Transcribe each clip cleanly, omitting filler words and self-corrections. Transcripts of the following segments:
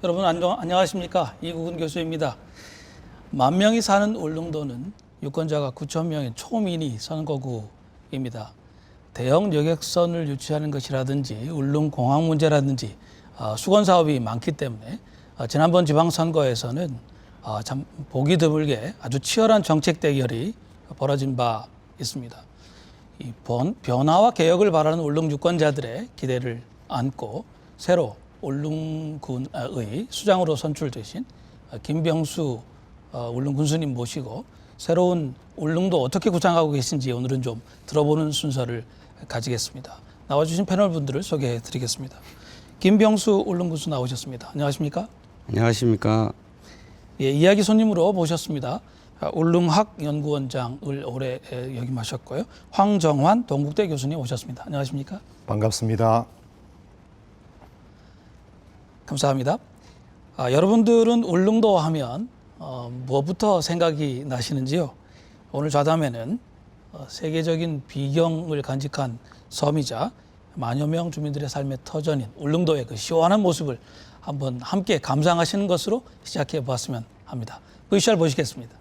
여러분 안녕하십니까? 이국은 교수입니다. 10,000명이 사는 울릉도는 유권자가 9,000명의 초미니 선거구입니다. 대형 여객선을 유치하는 것이라든지 울릉공항 문제라든지 수건 사업이 많기 때문에 지난번 지방선거에서는 참 보기 드물게 아주 치열한 정책 대결이 벌어진 바 있습니다. 이 변화와 개혁을 바라는 울릉 유권자들의 기대를 안고 새로 울릉군의 수장으로 선출되신 김병수 울릉 군수님 모시고 새로운 울릉도 어떻게 구상하고 계신지 오늘은 좀 들어보는 순서를 가지겠습니다. 나와주신 패널 분들을 소개해 드리겠습니다. 김병수 울릉 군수 나오셨습니다. 안녕하십니까? 안녕하십니까? 예, 이야기 손님으로 모셨습니다. 울릉학연구원장을 올해 역임하셨고요. 황정환 동국대 교수님 오셨습니다. 안녕하십니까? 반갑습니다. 감사합니다. 여러분들은 울릉도 하면 뭐부터 생각이 나시는지요? 오늘 좌담회는 세계적인 비경을 간직한 섬이자 만여 명 주민들의 삶의 터전인 울릉도의 그 시원한 모습을 한번 함께 감상하시는 것으로 시작해 보았으면 합니다. VCR 보시겠습니다.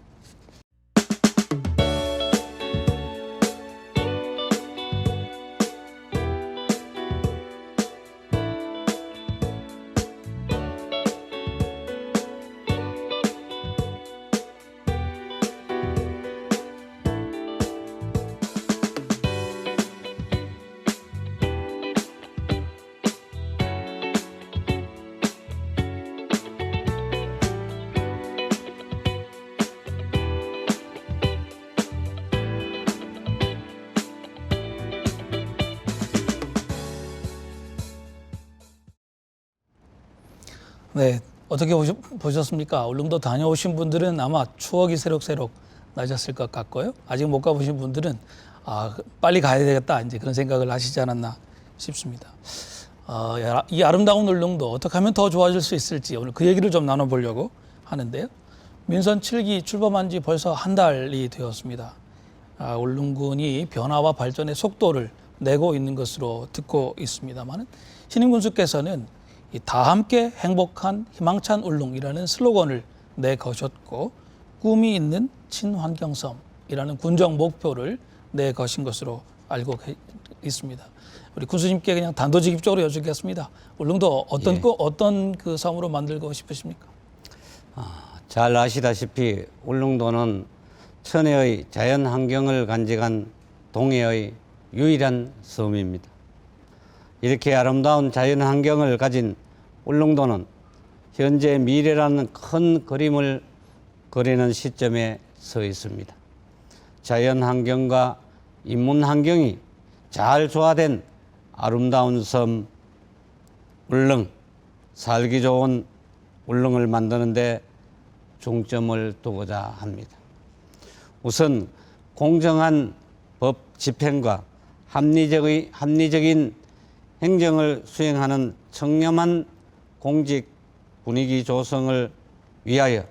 네, 어떻게 보셨습니까? 울릉도 다녀오신 분들은 아마 추억이 새록새록 나셨을 것 같고요. 아직 못 가보신 분들은 빨리 가야 되겠다 이제 그런 생각을 하시지 않았나 싶습니다. 이 아름다운 울릉도 어떻게 하면 더 좋아질 수 있을지 오늘 그 얘기를 좀 나눠보려고 하는데요. 민선 7기 출범한 지 벌써 한 달이 되었습니다. 울릉군이 변화와 발전의 속도를 내고 있는 것으로 듣고 있습니다만 신임 군수께서는 다 함께 행복한 희망찬 울릉이라는 슬로건을 내거셨고 꿈이 있는 친환경섬이라는 군정 목표를 내거신 것으로 알고 있습니다. 우리 군수님께 그냥 단도직입적으로 여쭙겠습니다. 울릉도 어떤 그 섬으로 만들고 싶으십니까? 잘 아시다시피 울릉도는 천혜의 자연 환경을 간직한 동해의 유일한 섬입니다. 이렇게 아름다운 자연 환경을 가진 울릉도는 현재 미래라는 큰 그림을 그리는 시점에 서 있습니다. 자연 환경과 인문 환경이 잘 조화된 아름다운 섬 울릉, 살기 좋은 울릉을 만드는데 중점을 두고자 합니다. 우선 공정한 법 집행과 합리적인 행정을 수행하는 청렴한 공직 분위기 조성을 위하여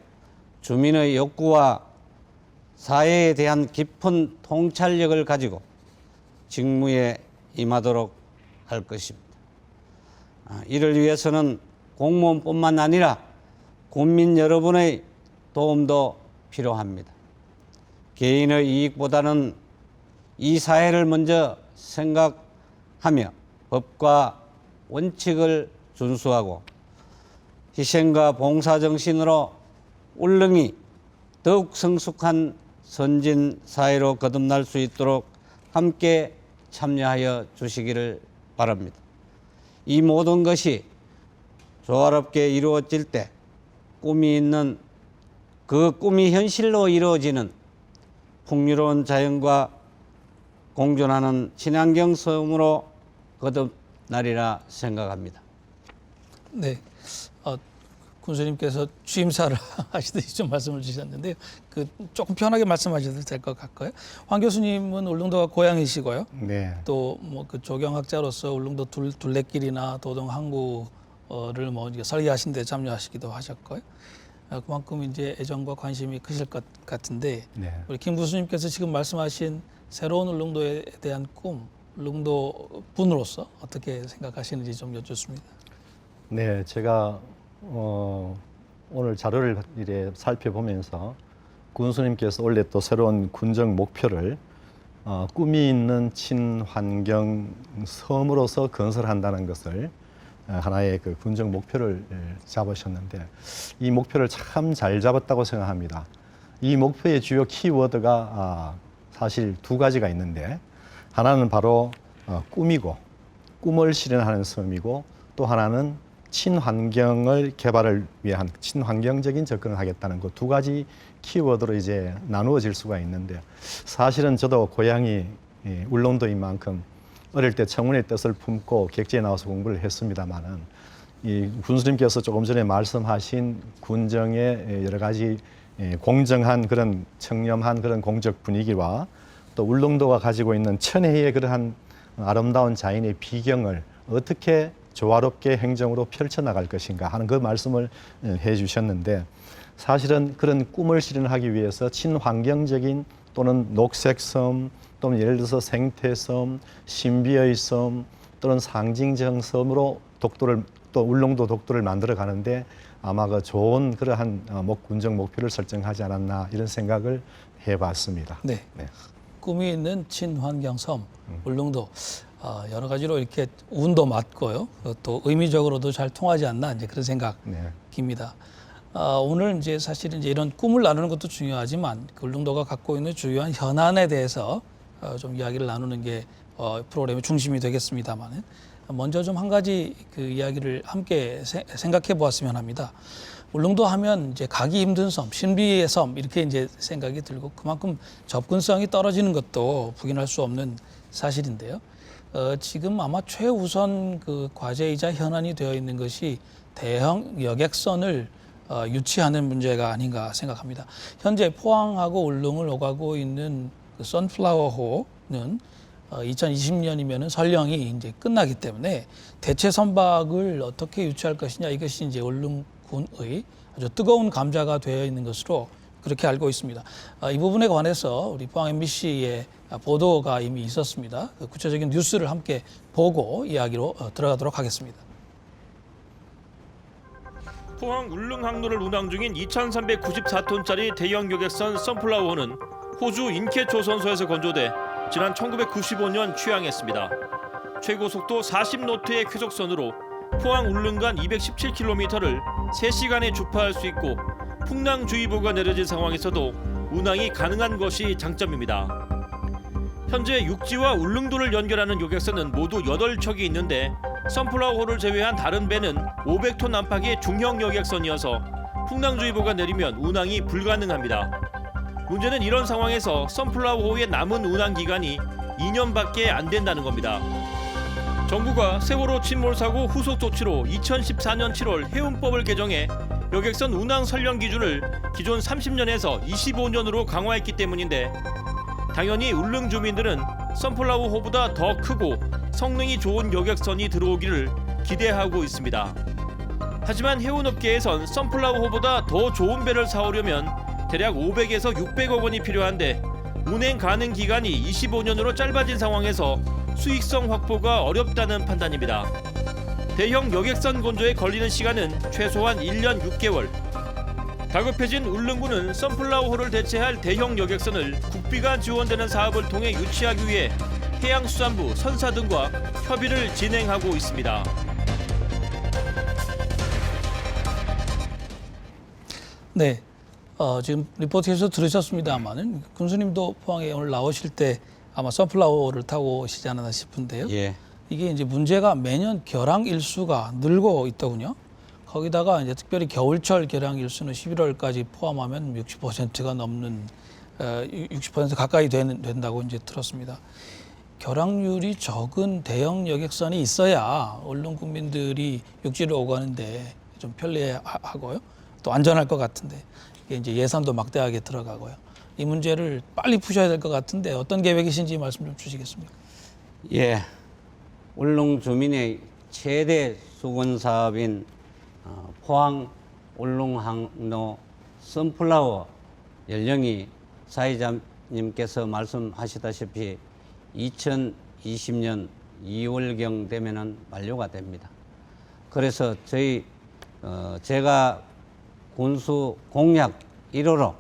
주민의 욕구와 사회에 대한 깊은 통찰력을 가지고 직무에 임하도록 할 것입니다. 이를 위해서는 공무원뿐만 아니라 국민 여러분의 도움도 필요합니다. 개인의 이익보다는 이 사회를 먼저 생각하며 법과 원칙을 준수하고 희생과 봉사정신으로 울릉이 더욱 성숙한 선진 사회로 거듭날 수 있도록 함께 참여하여 주시기를 바랍니다. 이 모든 것이 조화롭게 이루어질 때 꿈이 있는 그 꿈이 현실로 이루어지는 풍요로운 자연과 공존하는 친환경 섬으로 거듭나리라 생각합니다. 네, 군수님께서 취임사를 하시듯이 좀 말씀을 주셨는데요. 조금 편하게 말씀하셔도 될 것 같고요. 황 교수님은 울릉도가 고향이시고요. 네. 또 뭐 그 조경학자로서 울릉도 둘레길이나 도동 항구를 설계하신 데 참여하시기도 하셨고요. 그만큼 이제 애정과 관심이 크실 것 같은데 네. 우리 김 교수님께서 지금 말씀하신 새로운 울릉도에 대한 꿈, 울릉도 분으로서 어떻게 생각하시는지 좀 여쭙습니다. 네, 제가 오늘 자료를 이래 살펴보면서 군수님께서 원래 또 새로운 군정 목표를 꿈이 있는 친환경 섬으로서 건설한다는 것을 하나의 그 군정 목표를 잡으셨는데 이 목표를 참 잘 잡았다고 생각합니다. 이 목표의 주요 키워드가 사실 두 가지가 있는데 하나는 바로 꿈이고 꿈을 실현하는 섬이고 또 하나는 친환경을 개발을 위한 친환경적인 접근을 하겠다는 그 두 가지 키워드로 이제 나누어질 수가 있는데 사실은 저도 고향이 울릉도인 만큼 어릴 때 청운의 뜻을 품고 객지에 나와서 공부를 했습니다마는 이 군수님께서 조금 전에 말씀하신 군정의 여러 가지 공정한 그런 청렴한 그런 공적 분위기와 또 울릉도가 가지고 있는 천혜의 그러한 아름다운 자연의 비경을 어떻게 조화롭게 행정으로 펼쳐나갈 것인가 하는 그 말씀을 해주셨는데 사실은 그런 꿈을 실현하기 위해서 친환경적인 또는 녹색섬 또는 예를 들어서 생태섬, 신비의 섬 또는 상징적 섬으로 독도를 또 울릉도 독도를 만들어 가는데 아마 그 좋은 그러한 군정 목표를 설정하지 않았나 이런 생각을 해봤습니다. 네. 꿈이 있는 친환경섬 울릉도 여러 가지로 이렇게 운도 맞고요. 또 의미적으로도 잘 통하지 않나 이제 그런 생각입니다. 오늘 이제 사실은 이제 이런 꿈을 나누는 것도 중요하지만 그 울릉도가 갖고 있는 주요한 현안에 대해서 좀 이야기를 나누는 게 프로그램의 중심이 되겠습니다만은 먼저 좀 한 가지 그 이야기를 함께 생각해 보았으면 합니다. 울릉도 하면 이제 가기 힘든 섬, 신비의 섬 이렇게 이제 생각이 들고 그만큼 접근성이 떨어지는 것도 부인할 수 없는 사실인데요. 지금 아마 최우선 그 과제이자 현안이 되어 있는 것이 대형 여객선을 유치하는 문제가 아닌가 생각합니다. 현재 포항하고 울릉을 오가고 있는 그 선플라워호는 2020년이면은 설령이 이제 끝나기 때문에 대체 선박을 어떻게 유치할 것이냐 이것이 이제 울릉군의 아주 뜨거운 감자가 되어 있는 것으로 그렇게 알고 있습니다. 이 부분에 관해서 우리 포항 MBC의 보도가 이미 있었습니다. 그 구체적인 뉴스를 함께 보고 이야기로 들어가도록 하겠습니다. 포항 울릉 항로를 운항 중인 2,394톤짜리 대형 여객선 선플라워호는 호주 인케초선소에서 건조돼 지난 1995년 취항했습니다. 최고 속도 40노트의 쾌속선으로 포항 울릉 간 217km를 3시간에 주파할 수 있고 풍랑주의보가 내려진 상황에서도 운항이 가능한 것이 장점입니다. 현재 육지와 울릉도를 연결하는 여객선은 모두 8척이 있는데 선플라워호를 제외한 다른 배는 500톤 안팎의 중형 여객선이어서 풍랑주의보가 내리면 운항이 불가능합니다. 문제는 이런 상황에서 선플라워호의 남은 운항 기간이 2년밖에 안 된다는 겁니다. 정부가 세월호 침몰 사고 후속 조치로 2014년 7월 해운법을 개정해 여객선 운항 선령 기준을 기존 30년에서 25년으로 강화했기 때문인데 당연히 울릉 주민들은 선플라워호보다 더 크고 성능이 좋은 여객선이 들어오기를 기대하고 있습니다. 하지만 해운업계에선 선플라워호보다 더 좋은 배를 사오려면 대략 500에서 600억 원이 필요한데 운행 가능 기간이 25년으로 짧아진 상황에서 수익성 확보가 어렵다는 판단입니다. 대형 여객선 건조에 걸리는 시간은 최소한 1년 6개월. 다급해진 울릉군은 선플라워호를 대체할 대형 여객선을 국비가 지원되는 사업을 통해 유치하기 위해 해양수산부, 선사 등과 협의를 진행하고 있습니다. 네, 지금 리포트에서 들으셨습니다만은 군수님도 포항에 오늘 나오실 때 아마 선플라워를 타고 오시지 않았나 싶은데요. 예. 이게 이제 문제가 매년 결항 일수가 늘고 있더군요. 거기다가 이제 특별히 겨울철 결항 일수는 11월까지 포함하면 60%가 넘는 60% 가까이 된다고 이제 들었습니다. 결항률이 적은 대형 여객선이 있어야 울릉 국민들이 육지로 오가는데 좀 편리하고요. 또 안전할 것 같은데 이게 이제 예산도 막대하게 들어가고요. 이 문제를 빨리 푸셔야 될 것 같은데 어떤 계획이신지 말씀 좀 주시겠습니까? 예. 울릉 주민의 최대 수건 사업인 포항 울릉항로 선플라워 연령이 사회자님께서 말씀하시다시피 2020년 2월경 되면은 만료가 됩니다. 그래서 저희 제가 군수 공약 1호로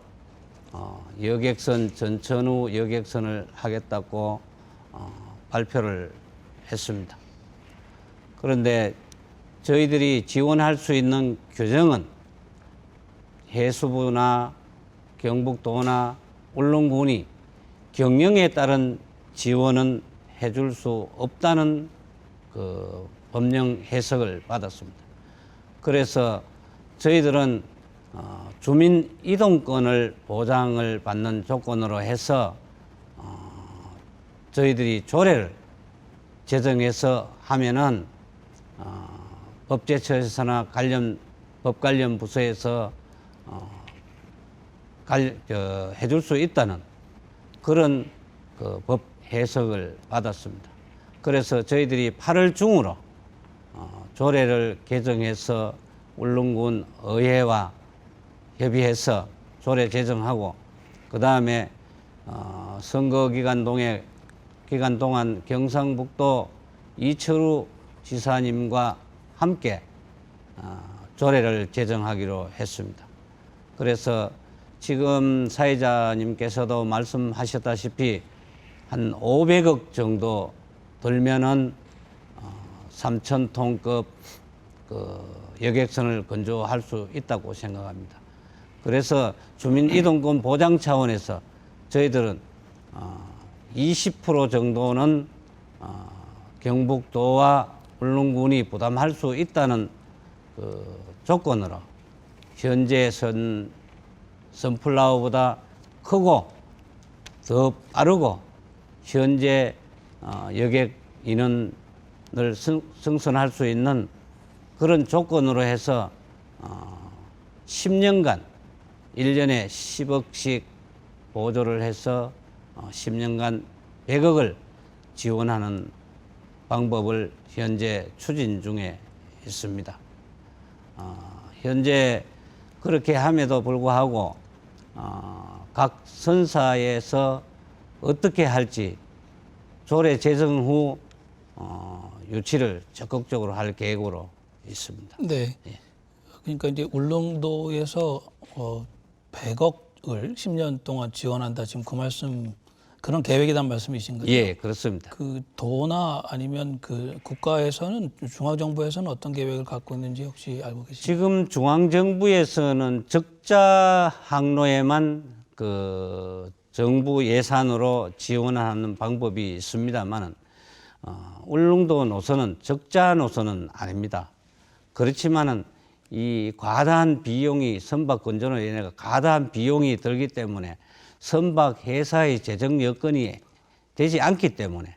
여객선 전천후 여객선을 하겠다고 발표를 했습니다. 그런데 저희들이 지원할 수 있는 규정은 해수부나 경북도나 울릉군이 경영에 따른 지원은 해줄 수 없다는 그 법령 해석을 받았습니다. 그래서 저희들은 주민 이동권을 보장을 받는 조건으로 해서 저희들이 조례를 제정해서 하면은 법제처에서나 법 관련 부서에서 해줄 수 있다는 그런 그 법 해석을 받았습니다. 그래서 저희들이 8월 중으로 조례를 개정해서 울릉군 의회와 협의해서 조례 제정하고 그 다음에 선거 기간 동안 경상북도 이철우 지사님과 함께 조례를 제정하기로 했습니다. 그래서 지금 사회자님께서도 말씀하셨다시피 한 500억 정도 들면은 3,000톤급 그 여객선을 건조할 수 있다고 생각합니다. 그래서 주민 이동권 보장 차원에서 저희들은 20% 정도는 경북도와 울릉군이 부담할 수 있다는 그 조건으로 현재 선플라워보다 크고 더 빠르고 현재 여객 인원을 승선할 수 있는 그런 조건으로 해서 10년간 1년에 10억씩 보조를 해서 10년간 100억을 지원하는 방법을 현재 추진 중에 있습니다. 현재 그렇게 함에도 불구하고 각 선사에서 어떻게 할지 조례 제정 후 유치를 적극적으로 할 계획으로 있습니다. 네. 예. 그러니까 이제 울릉도에서 100억을 10년 동안 지원한다. 지금 그 말씀 그런 계획이란 말씀이신 거죠? 예, 그렇습니다. 그 도나 아니면 그 국가에서는 중앙정부에서는 어떤 계획을 갖고 있는지 혹시 알고 계십니까? 지금 중앙정부에서는 적자 항로에만 그 정부 예산으로 지원하는 방법이 있습니다만은 울릉도 노선은 적자 노선은 아닙니다. 그렇지만은 이 과다한 비용이 선박 건조로 인해 과다한 비용이 들기 때문에 선박 회사의 재정 여건이 되지 않기 때문에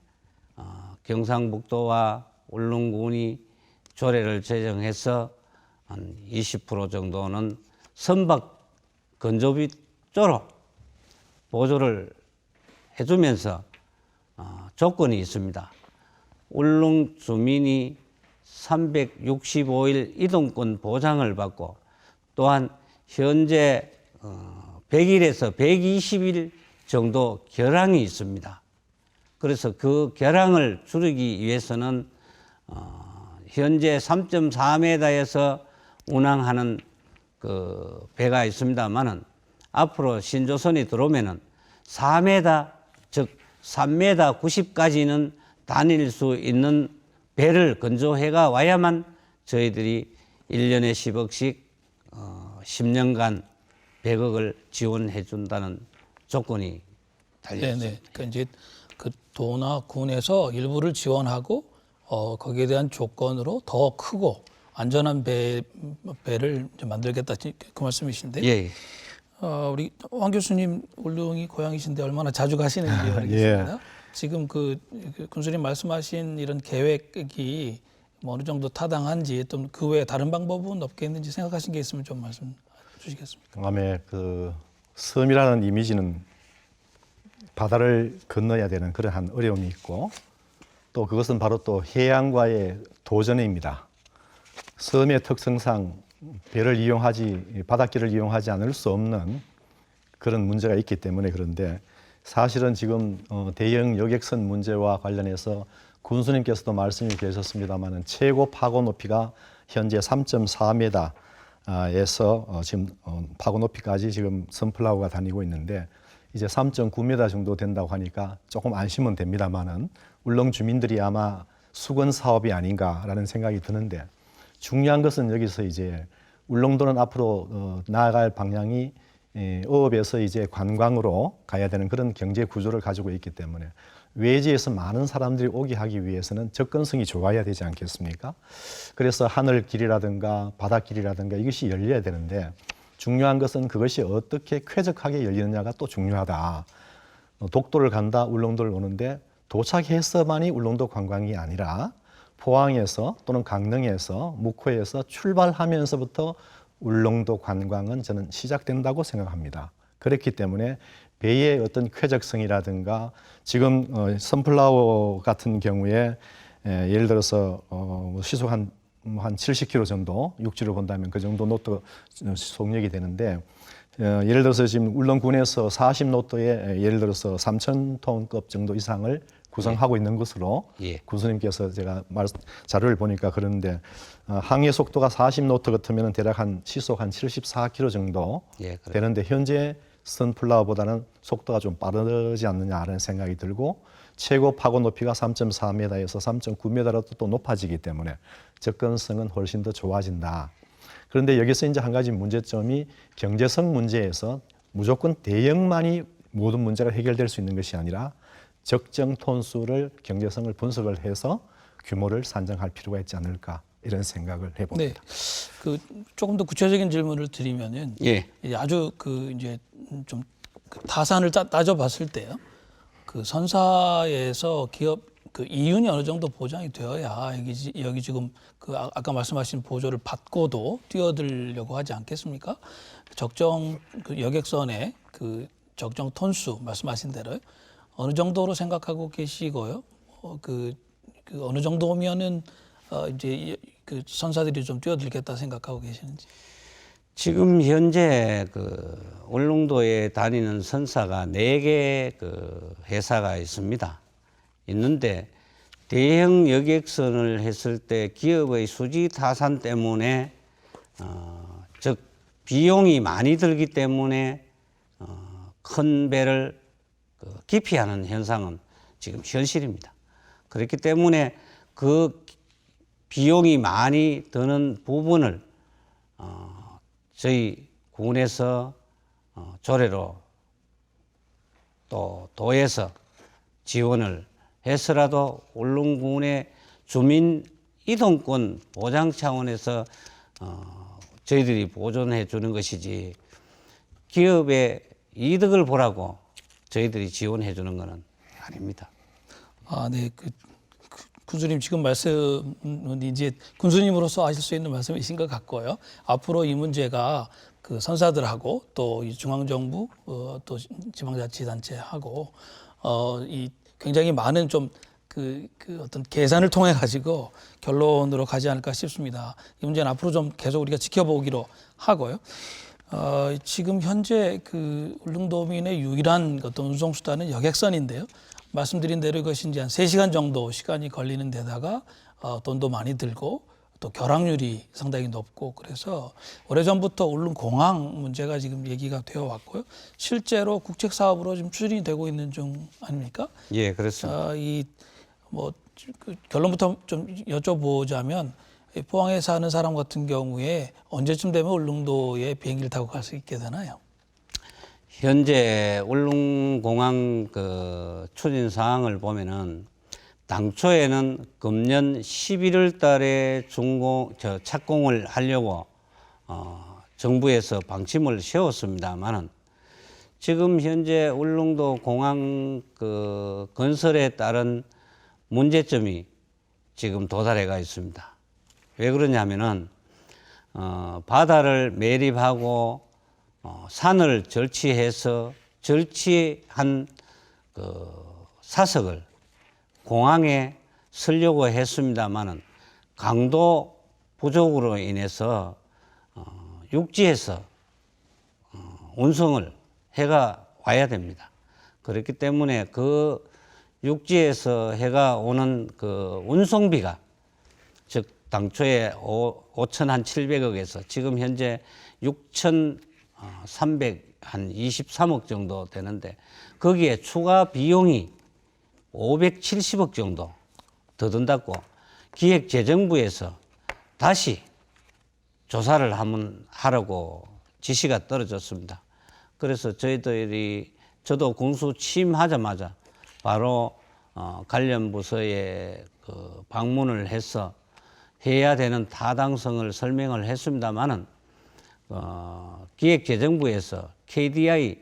경상북도와 울릉군이 조례를 제정해서 한 20% 정도는 선박 건조비 쪽으로 보조를 해주면서 조건이 있습니다. 울릉 주민이 365일 이동권 보장을 받고 또한 현재 100일에서 120일 정도 결항이 있습니다. 그래서 그 결항을 줄이기 위해서는 현재 3.4m에서 운항하는 그 배가 있습니다만은 앞으로 신조선이 들어오면은 4m, 즉 3m 90까지는 다닐 수 있는 배를 건조해가 와야만 저희들이 1년에 10억씩 10년간 100억을 지원해 준다는 조건이 달려 있습니다. 네네. 그러니까 이제 그 도나 군에서 일부를 지원하고 거기에 대한 조건으로 더 크고 안전한 배를 이제 만들겠다 그 말씀이신데. 예. 우리 황 교수님 울릉이 고향이신데 얼마나 자주 가시는지 알겠습니다. 지금 그 군수님 말씀하신 이런 계획이 뭐 어느 정도 타당한지 또 그 외에 다른 방법은 없겠는지 생각하신 게 있으면 좀 말씀 주시겠습니까? 다음에 그 섬이라는 이미지는 바다를 건너야 되는 그러한 어려움이 있고 또 그것은 바로 또 해양과의 도전입니다. 섬의 특성상 바닷길을 이용하지 않을 수 없는 그런 문제가 있기 때문에 그런데 사실은 지금 대형 여객선 문제와 관련해서 군수님께서도 말씀이 계셨습니다만은 최고 파고 높이가 현재 3.4m에서 지금 파고 높이까지 지금 선플라워가 다니고 있는데 이제 3.9m 정도 된다고 하니까 조금 안심은 됩니다만은 울릉 주민들이 아마 수건 사업이 아닌가라는 생각이 드는데 중요한 것은 여기서 이제 울릉도는 앞으로 나아갈 방향이 어업에서 이제 관광으로 가야 되는 그런 경제 구조를 가지고 있기 때문에 외지에서 많은 사람들이 오게 하기 위해서는 접근성이 좋아야 되지 않겠습니까? 그래서 하늘길이라든가 바닷길이라든가 이것이 열려야 되는데 중요한 것은 그것이 어떻게 쾌적하게 열리느냐가 또 중요하다. 독도를 간다, 울릉도를 오는데 도착해서만이 울릉도 관광이 아니라 포항에서 또는 강릉에서 묵호에서 출발하면서부터 울릉도 관광은 저는 시작된다고 생각합니다. 그렇기 때문에 배의 어떤 쾌적성이라든가 지금 선플라워 같은 경우에 예를 들어서 시속 한 70km 정도 육지로 본다면 그 정도 노트 속력이 되는데 예를 들어서 지금 울릉군에서 40노트에 예를 들어서 3,000톤급 정도 이상을 구성하고 있는 것으로 군수님께서 제가 자료를 보니까 그러는데 항해 속도가 40노트 같으면 대략 한 시속 한 74km 정도 되는데 현재 선플라워보다는 속도가 좀 빠르지 않느냐라는 생각이 들고 최고 파고 높이가 3.4m에서 3.9m로 또 높아지기 때문에 접근성은 훨씬 더 좋아진다. 그런데 여기서 이제 한 가지 문제점이 경제성 문제에서 무조건 대형만이 모든 문제가 해결될 수 있는 것이 아니라 적정 톤수를 경제성을 분석을 해서 규모를 산정할 필요가 있지 않을까 이런 생각을 해봅니다. 네, 그 조금 더 구체적인 질문을 드리면은 이제 아주 이제 좀 타산을 따져봤을 때요, 그 선사에서 기업 그 이윤이 어느 정도 보장이 되어야 여기 지금 그 아까 말씀하신 보조를 받고도 뛰어들려고 하지 않겠습니까? 적정 그 여객선의 그 적정 톤수 말씀하신 대로 어느 정도로 생각하고 계시고요. 그 어느 정도면은 이제 그 선사들이 좀 뛰어들겠다 생각하고 계시는지. 지금 현재 그 울릉도에 다니는 선사가 4개 그 회사가 있습니다. 있는데 대형 여객선을 했을 때 기업의 수지 타산 때문에 즉 비용이 많이 들기 때문에 큰 배를 기피하는 현상은 지금 현실입니다. 그렇기 때문에 그 비용이 많이 드는 부분을 저희 군에서 조례로 또 도에서 지원을 해서라도 울릉군의 주민 이동권 보장 차원에서 저희들이 보존해 주는 것이지 기업의 이득을 보라고 저희들이 지원해 주는 것은 아닙니다. 아, 네. 군수님 지금 말씀은 이제 군수님으로서 하실 수 있는 말씀이신 것 같고요. 앞으로 이 문제가 그 선사들하고 또 이 중앙정부 또 지방자치단체하고 이 굉장히 많은 좀 그 어떤 계산을 통해 가지고 결론으로 가지 않을까 싶습니다. 이 문제는 앞으로 좀 계속 우리가 지켜보기로 하고요. 지금 현재 그 울릉도민의 유일한 어떤 운송 수단은 여객선인데요. 말씀드린 대로 이것이 이제 한 3시간 정도 시간이 걸리는 데다가 돈도 많이 들고 또 결항률이 상당히 높고 그래서 오래전부터 울릉공항 문제가 지금 얘기가 되어 왔고요. 실제로 국책 사업으로 지금 추진이 되고 있는 중 아닙니까? 예, 그렇습니다. 그 결론부터 좀 여쭤보자면 포항에 사는 사람 같은 경우에 언제쯤 되면 울릉도에 비행기를 타고 갈 수 있게 되나요? 현재 울릉공항 그 추진 사항을 보면은 당초에는 금년 11월 달에 착공을 하려고 정부에서 방침을 세웠습니다만은 지금 현재 울릉도 공항 그 건설에 따른 문제점이 지금 도달해 가 있습니다. 왜 그러냐면은 바다를 매립하고 산을 절치해서 절치한 그 사석을 공항에 쓰려고 했습니다만은 강도 부족으로 인해서 육지에서 운송을 해가 와야 됩니다. 그렇기 때문에 그 육지에서 해가 오는 그 운송비가, 즉 당초에 5,700억에서 지금 현재 6,323억 정도 되는데, 거기에 추가 비용이 570억 정도 더 든다고 기획재정부에서 다시 조사를 한번 하라고 지시가 떨어졌습니다. 그래서 저도 군수 취임하자마자 바로 관련 부서에 그 방문을 해서 해야 되는 타당성을 설명을 했습니다마는 기획재정부에서 KDI에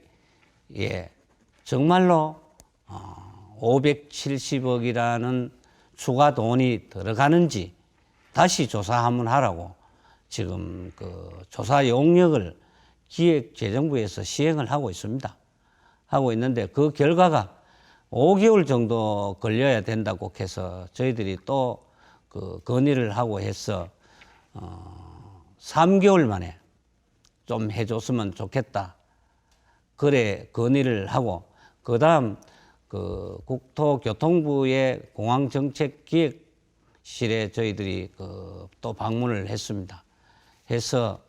정말로 570억이라는 추가 돈이 들어가는지 다시 조사 한번 하라고 지금 그 조사 용역을 기획재정부에서 시행을 하고 있습니다. 하고 있는데 그 결과가 5개월 정도 걸려야 된다고 해서 저희들이 또 그 건의를 하고 해서 3개월 만에 좀 해줬으면 좋겠다. 그래 건의를 하고, 그다음 그 국토교통부의 공항정책기획실에 저희들이 그 또 방문을 했습니다. 해서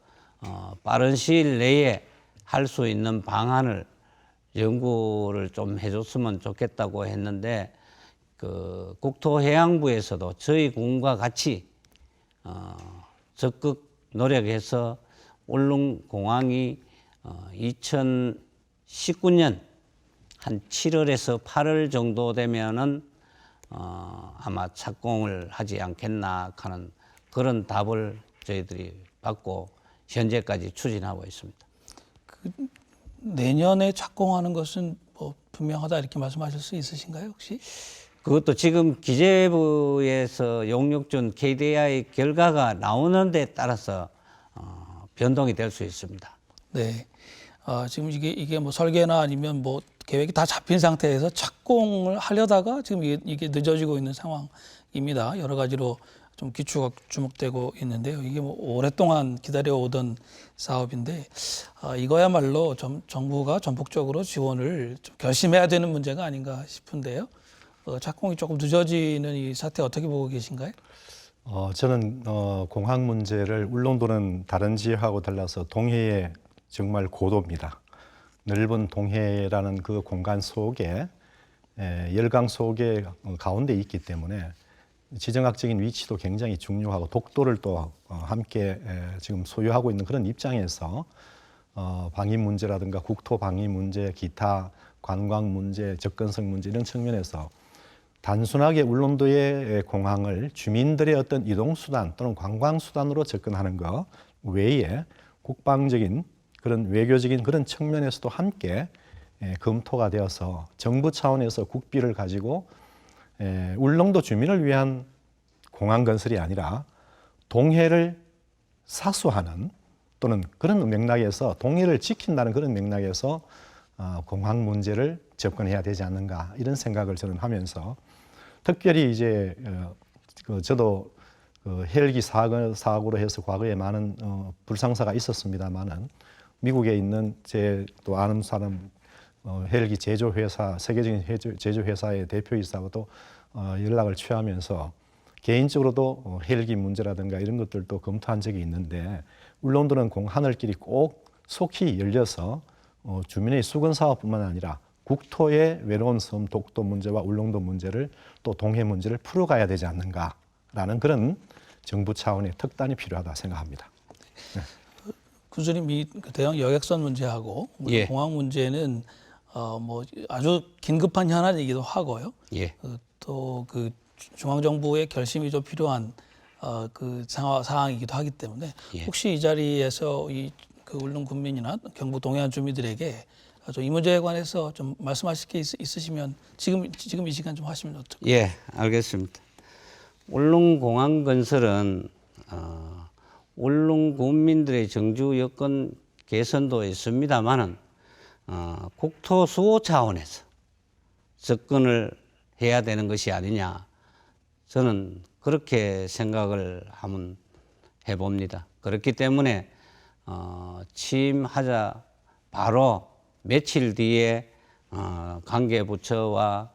빠른 시일 내에 할 수 있는 방안을 연구를 좀 해줬으면 좋겠다고 했는데, 그 국토해양부에서도 저희 군과 같이 적극 노력해서 울릉공항이 2019년 한 7월에서 8월 정도 되면은 아마 착공을 하지 않겠나 하는 그런 답을 저희들이 받고 현재까지 추진하고 있습니다. 내년에 착공하는 것은 뭐 분명하다 이렇게 말씀하실 수 있으신가요, 혹시? 그것도 지금 기재부에서 용역준 KDI 결과가 나오는 데 따라서 변동이 될 수 있습니다. 네. 지금 이게 뭐 설계나 아니면 뭐 계획이 다 잡힌 상태에서 착공을 하려다가 지금 이게 늦어지고 있는 상황입니다. 여러 가지로 좀 기초가 주목되고 있는데요. 이게 뭐 오랫동안 기다려오던 사업인데 이거야말로 정부가 전폭적으로 지원을 좀 결심해야 되는 문제가 아닌가 싶은데요. 착공이 조금 늦어지는 이 사태 어떻게 보고 계신가요? 저는 공항 문제를 울릉도는 다른 지역하고 달라서 동해의 정말 고도입니다. 넓은 동해라는 그 공간 속에 열강 속에 가운데 있기 때문에 지정학적인 위치도 굉장히 중요하고 독도를 또 함께 지금 소유하고 있는 그런 입장에서 방위 문제라든가 국토 방위 문제, 기타 관광 문제, 접근성 문제 이런 측면에서 단순하게 울릉도의 공항을 주민들의 어떤 이동수단 또는 관광수단으로 접근하는 것 외에 국방적인 그런 외교적인 그런 측면에서도 함께 검토가 되어서 정부 차원에서 국비를 가지고 울릉도 주민을 위한 공항 건설이 아니라 동해를 사수하는 또는 그런 맥락에서 동해를 지킨다는 그런 맥락에서 공항 문제를 접근해야 되지 않는가 이런 생각을 저는 하면서 특별히 이제 저도 헬기 사고로 해서 과거에 많은 불상사가 있었습니다만은 미국에 있는 제 또 아는 사람 헬기 제조회사 세계적인 제조회사의 대표이사와도 연락을 취하면서 개인적으로도 헬기 문제라든가 이런 것들도 검토한 적이 있는데 울릉도는 하늘길이 꼭 속히 열려서 주민의 수건 사업뿐만 아니라 국토의 외로운 섬 독도 문제와 울릉도 문제를 또 동해 문제를 풀어가야 되지 않는가라는 그런 정부 차원의 특단이 필요하다 생각합니다. 네. 군수님 이 대형 여객선 문제하고 예. 공항 문제는 뭐 아주 긴급한 현안이기도 하고요. 예. 또 그 중앙 정부의 결심이 좀 필요한 그 상황이기도 하기 때문에 예. 혹시 이 자리에서 그 울릉 군민이나 경북 동해안 주민들에게 이 문제에 관해서 좀 말씀하실 게 있으시면 지금 이 시간 좀 하시면 어떨까요? 예, 알겠습니다. 울릉공항 건설은 울릉 군민들의 정주 여건 개선도 있습니다만은 국토 수호 차원에서 접근을 해야 되는 것이 아니냐, 저는 그렇게 생각을 한번 해봅니다. 그렇기 때문에 취임하자 바로 며칠 뒤에 관계부처와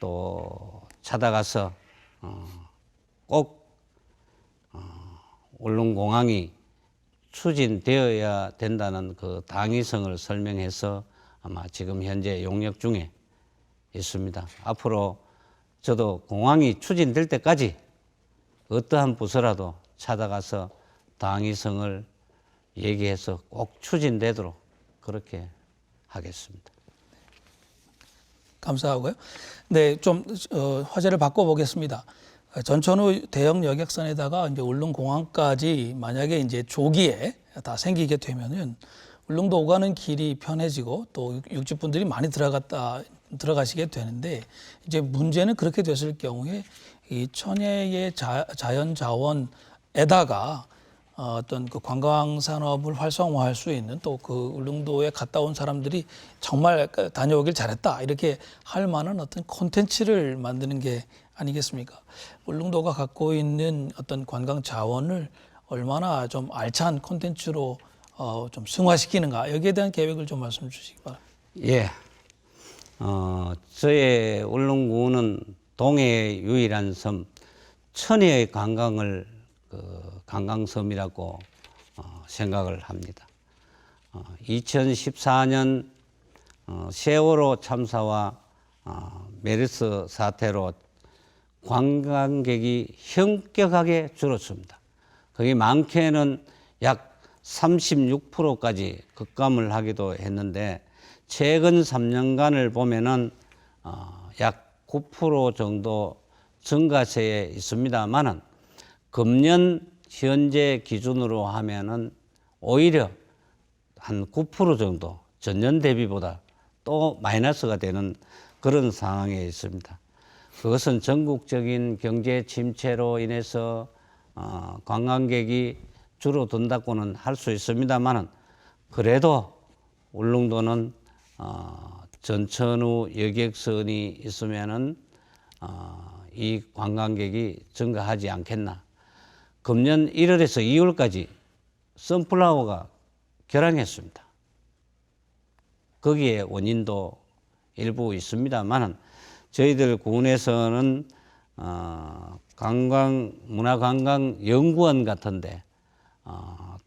또 찾아가서 꼭 울릉공항이 추진되어야 된다는 그 당위성을 설명해서 아마 지금 현재 용역 중에 있습니다. 앞으로 저도 공항이 추진될 때까지 어떠한 부서라도 찾아가서 당위성을 얘기해서 꼭 추진되도록 그렇게 하겠습니다. 감사하고요. 네, 좀 화제를 바꿔보겠습니다. 전천후 대형 여객선에다가 이제 울릉공항까지 만약에 이제 조기에 다 생기게 되면은 울릉도 오가는 길이 편해지고 또 육지분들이 많이 들어가시게 되는데 이제 문제는 그렇게 됐을 경우에 이 천혜의 자연 자원에다가 어떤 그 관광 산업을 활성화할 수 있는 또 그 울릉도에 갔다 온 사람들이 정말 다녀오길 잘했다 이렇게 할 만한 어떤 콘텐츠를 만드는 게 아니겠습니까? 울릉도가 갖고 있는 어떤 관광 자원을 얼마나 좀 알찬 콘텐츠로 좀 승화시키는가 여기에 대한 계획을 좀 말씀 주시기 바랍니다. 예, 저의 울릉군은 동해의 유일한 섬 천혜의 관광을 관광섬이라고 생각을 합니다. 2014년 세월호 참사와 메르스 사태로 관광객이 현격하게 줄었습니다. 거기 많게는 약 36%까지 급감을 하기도 했는데 최근 3년간을 보면은 약 9% 정도 증가세에 있습니다만은 금년 현재 기준으로 하면은 오히려 한 9% 정도 전년 대비보다 또 마이너스가 되는 그런 상황에 있습니다. 그것은 전국적인 경제 침체로 인해서 관광객이 줄어든다고는 할 수 있습니다만은 그래도 울릉도는 전천후 여객선이 있으면은 이 관광객이 증가하지 않겠나. 금년 1월에서 2월까지 선플라워가 결항했습니다. 거기에 원인도 일부 있습니다만은 저희들 군에서는 문화관광연구원 같은데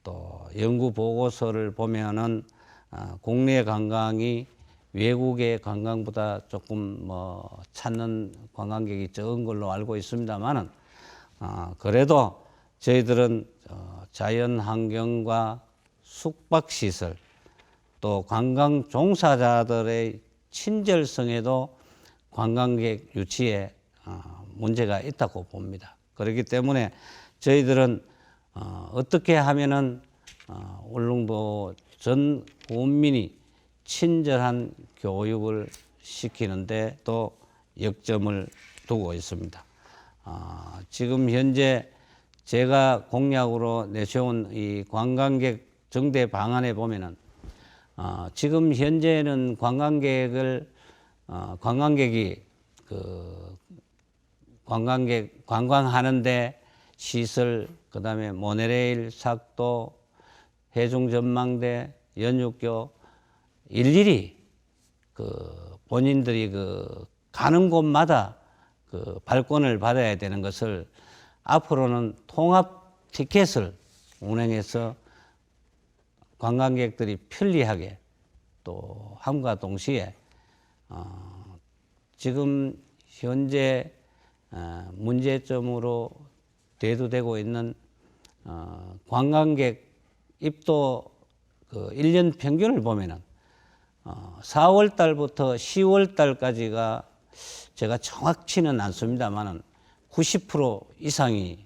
또 연구 보고서를 보면은 국내 관광이 외국의 관광보다 조금 찾는 관광객이 적은 걸로 알고 있습니다만은 그래도 저희들은 자연 환경과 숙박시설 또 관광 종사자들의 친절성에도 관광객 유치에 문제가 있다고 봅니다. 그렇기 때문에 저희들은 어떻게 하면은 울릉도 전 국민이 친절한 교육을 시키는데 또 역점을 두고 있습니다. 지금 현재 제가 공약으로 내세운 이 관광객 정대 방안에 보면은 지금 현재는 관광객이 관광하는데 시설, 그다음에 모노레일, 삭도, 해중전망대, 연육교 일일이 본인들이 가는 곳마다 발권을 받아야 되는 것을 앞으로는 통합 티켓을 운행해서 관광객들이 편리하게 또 함과 동시에 지금 현재 문제점으로 대두되고 있는 관광객 입도 1년 평균을 보면은 4월 달부터 10월 달까지가 제가 정확치는 않습니다만은 90% 이상이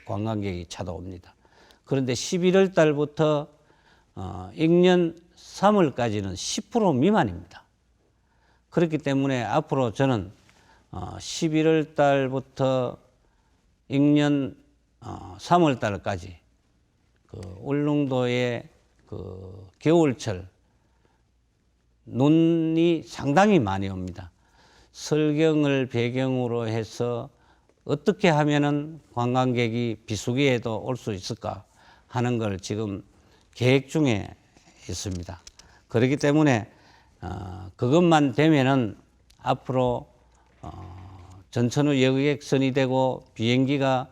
관광객이 찾아옵니다. 그런데 11월 달부터 익년 3월까지는 10% 미만입니다. 그렇기 때문에 앞으로 저는 11월 달부터 익년 3월 달까지 울릉도의 겨울철 눈이 상당히 많이 옵니다. 설경을 배경으로 해서 어떻게 하면은 관광객이 비수기에도 올 수 있을까 하는 걸 지금 계획 중에 있습니다. 그렇기 때문에 그것만 되면은 앞으로 전천후 여객선이 되고 비행기가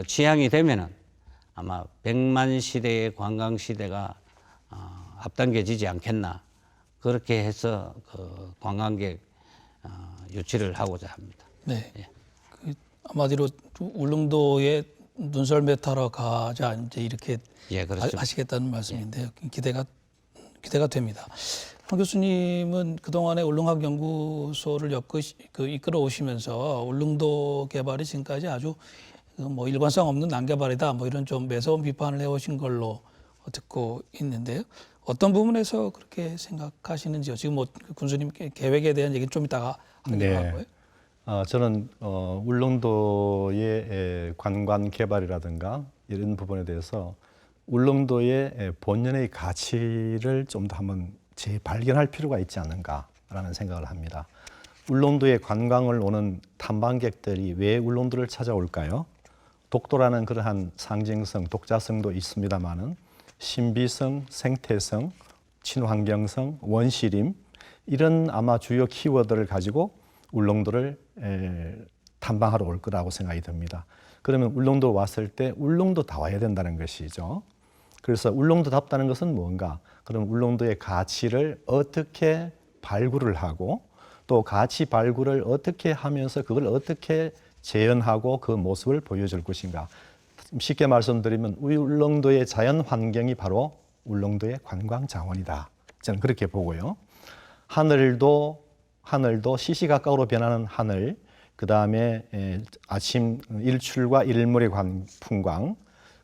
취향이 되면은 아마 100만 시대의 관광 시대가 앞당겨지지 않겠나, 그렇게 해서 그 관광객 유치를 하고자 합니다. 네. 예. 그 한마디로 울릉도에 눈썰매 타러 가자 이제 이렇게 예, 그렇죠. 하시겠다는 말씀인데요. 기대가 됩니다. 황 교수님은 그동안에 울릉학연구소를 이끌어 오시면서 울릉도 개발이 지금까지 아주 뭐 일관성 없는 난개발이다, 뭐 이런 좀 매서운 비판을 해오신 걸로 듣고 있는데요. 어떤 부분에서 그렇게 생각하시는지요? 지금 뭐 군수님 계획에 대한 얘기는 좀 이따가 하기로 하고요. 저는 울릉도의 관광 개발이라든가 이런 부분에 대해서 울릉도의 본연의 가치를 좀 더 한번 재발견할 필요가 있지 않는가라는 생각을 합니다. 울릉도에 관광을 오는 탐방객들이 왜 울릉도를 찾아올까요? 독도라는 그러한 상징성, 독자성도 있습니다만은 신비성, 생태성, 친환경성, 원시림 이런 아마 주요 키워드를 가지고 울릉도를 탐방하러 올 거라고 생각이 듭니다. 그러면 울릉도 왔을 때 울릉도 다 와야 된다는 것이죠. 그래서 울릉도답다는 것은 뭔가? 그럼 울릉도의 가치를 어떻게 발굴을 하고 또 가치 발굴을 어떻게 하면서 그걸 어떻게 재현하고 그 모습을 보여줄 것인가. 쉽게 말씀드리면 울릉도의 자연 환경이 바로 울릉도의 관광 자원이다. 저는 그렇게 보고요. 하늘도 시시각각으로 변하는 하늘, 그 다음에 아침 일출과 일몰의 풍광,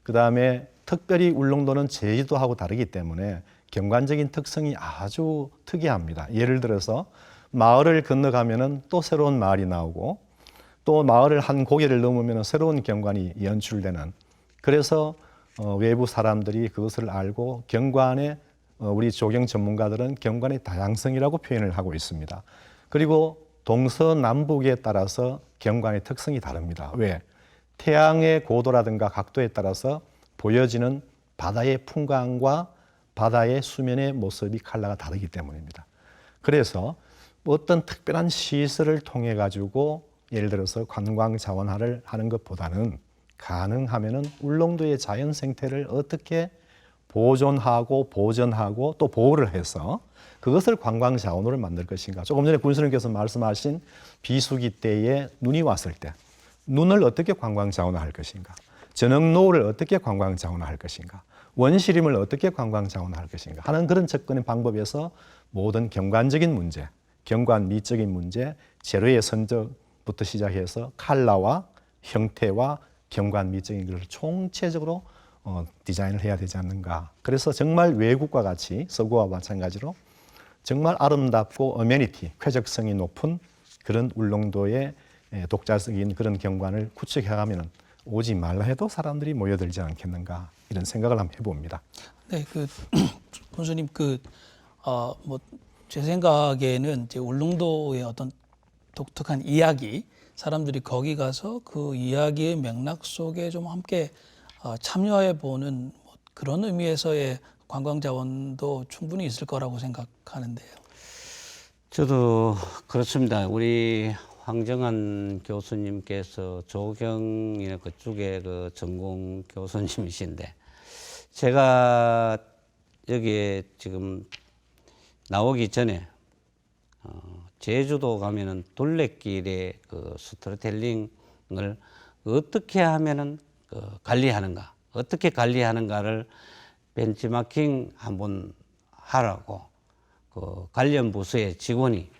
그 다음에 특별히 울릉도는 제주도하고 다르기 때문에 경관적인 특성이 아주 특이합니다. 예를 들어서 마을을 건너가면은 또 새로운 마을이 나오고 또 마을을 한 고개를 넘으면 새로운 경관이 연출되는, 그래서 외부 사람들이 그것을 알고 경관의 우리 조경 전문가들은 경관의 다양성이라고 표현을 하고 있습니다. 그리고 동서남북에 따라서 경관의 특성이 다릅니다. 왜? 태양의 고도라든가 각도에 따라서 보여지는 바다의 풍광과 바다의 수면의 모습이 컬러가 다르기 때문입니다. 그래서 어떤 특별한 시설을 통해 가지고 예를 들어서 관광 자원화를 하는 것보다는 가능하면은 울릉도의 자연 생태를 어떻게 보존하고 보전하고 또 보호를 해서 그것을 관광 자원으로 만들 것인가. 조금 전에 군수님께서 말씀하신 비수기 때에 눈이 왔을 때 눈을 어떻게 관광 자원화할 것인가. 저녁노을을 어떻게 관광 자원화할 것인가. 원시림을 어떻게 관광 자원화할 것인가 하는 그런 접근의 방법에서 모든 경관적인 문제, 경관 미적인 문제, 재료의 선적부터 시작해서 컬러와 형태와 경관 미적인 것을 총체적으로 디자인을 해야 되지 않는가. 그래서 정말 외국과 같이 서구와 마찬가지로 정말 아름답고 어메니티, 쾌적성이 높은 그런 울릉도의 독자적인 그런 경관을 구축해가면 오지 말라 해도 사람들이 모여들지 않겠는가, 이런 생각을 한번 해봅니다. 네, 군수님 뭐 제 생각에는 이제 울릉도의 어떤 독특한 이야기, 사람들이 거기 가서 그 이야기의 맥락 속에 좀 함께 참여해 보는 그런 의미에서의 관광 자원도 충분히 있을 거라고 생각하는데요. 저도 그렇습니다. 우리 황정한 교수님께서 조경이나 그쪽에 그 전공 교수님이신데, 제가 여기에 지금 나오기 전에 제주도 가면은 둘레길의 그 스토리텔링을 어떻게 하면은 관리하는가, 어떻게 관리하는가를 벤치마킹 한번 하라고 그 관련 부서의 직원이